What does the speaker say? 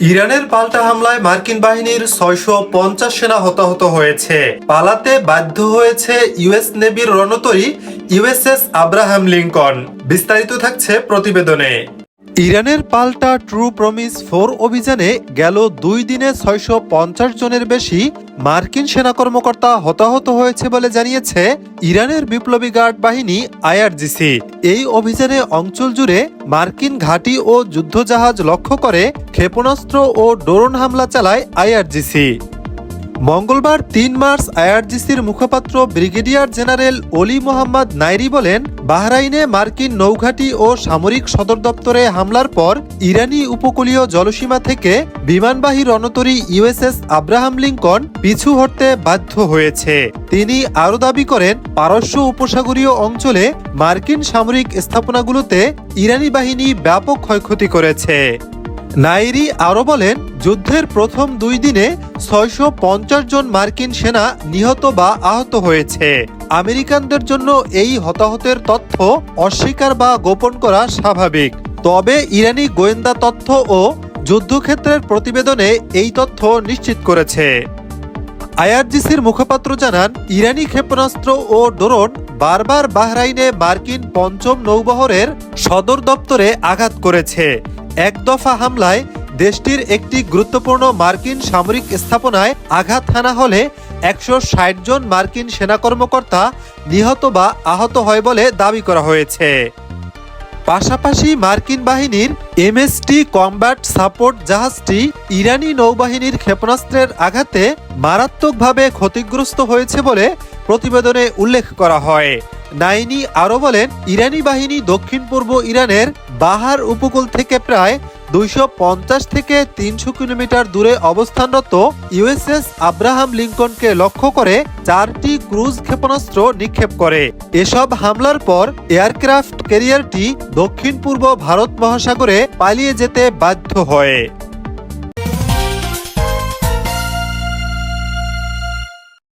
ইরানের পাল্টা হামলায় মার্কিন বাহিনীর ৬৫০ সেনা হতাহত হয়েছে। পালাতে বাধ্য হয়েছে ইউএস নেভির রণতরী ইউএসএস আব্রাহাম লিঙ্কন। বিস্তারিত থাকছে প্রতিবেদনে। ইরানের পাল্টা ট্রু প্রমিস 4 অভিযানে গেল 2 দিনে ৬৫০ জনের বেশি মার্কিন সেনা কর্মকর্তা হতাহত হয়েছে বলে জানিয়েছে ইরানের বিপ্লবী গার্ড বাহিনী আইআরজিসি। এই অভিযানে অঞ্চল জুড়ে মার্কিন ঘাঁটি ও যুদ্ধজাহাজ লক্ষ্য করে ক্ষেপণাস্ত্র ও ড্রোন হামলা চালায় আইআরজিসি। মঙ্গলবার ৩ মার্চ আইআরজিসির মুখপাত্র ব্রিগেডিয়ার জেনারেল অলি মোহাম্মদ নাইরি বলেন, বাহরাইনে মার্কিন নৌঘাঁটি ও সামরিক সদর দপ্তরে হামলার পর ইরানি উপকূলীয় জলসীমা থেকে বিমানবাহী রণতরী ইউএসএস আব্রাহাম লিঙ্কন পিছু হটতে বাধ্য হয়েছে। তিনি আরও দাবি করেন, পারস্য উপসাগরীয় অঞ্চলে মার্কিন সামরিক স্থাপনাগুলোতে ইরানি বাহিনী ব্যাপক ক্ষয়ক্ষতি করেছে। নাইরি আরও বলেন, যুদ্ধের প্রথম 2 দিনে ৬৫০ জন মার্কিন সেনা নিহত বা আহত হয়েছে। আমেরিকানদের জন্য এই হতাহতের তথ্য অস্বীকার বা গোপন করা স্বাভাবিক, তবে ইরানি গোয়েন্দা তথ্য ও যুদ্ধক্ষেত্রের প্রতিবেদনে এই তথ্য নিশ্চিত করেছে। আইআরজিসির মুখপাত্র জানান, ইরানি ক্ষেপণাস্ত্র ও ড্রোন বারবার বাহরাইনে মার্কিন ৫ম নৌবহরের সদর দপ্তরে আঘাত করেছে। এক দফা হামলায় দেশটির একটি গুরুত্বপূর্ণ মার্কিন সামরিক স্থাপনায় আঘাত হানা হলে ১৬০ জন মার্কিন সেনা কর্মকর্তা নিহত বা আহত হয় বলে দাবি করা হয়েছে। পাশাপাশি মার্কিন বাহিনীর এমএসটি কমব্যাট সাপোর্ট জাহাজটি ইরানি নৌবাহিনীর ক্ষেপণাস্ত্রের আঘাতে মারাত্মকভাবে ক্ষতিগ্রস্ত হয়েছে বলে প্রতিবেদনে উল্লেখ করা হয়। নাইনি আরও বলেন, ইরানি বাহিনী দক্ষিণ পূর্ব ইরানের বাহার উপকূল থেকে প্রায় ২৫০ থেকে ৩০০ কিলোমিটার দূরে অবস্থানরত ইউএসএস আব্রাহাম লিঙ্কনকে লক্ষ্য করে 4টি ক্রুজ ক্ষেপণাস্ত্র নিক্ষেপ করে। এসব হামলার পর এয়ারক্রাফট ক্যারিয়ারটি দক্ষিণ পূর্ব ভারত মহাসাগরে পালিয়ে যেতে বাধ্য হয়।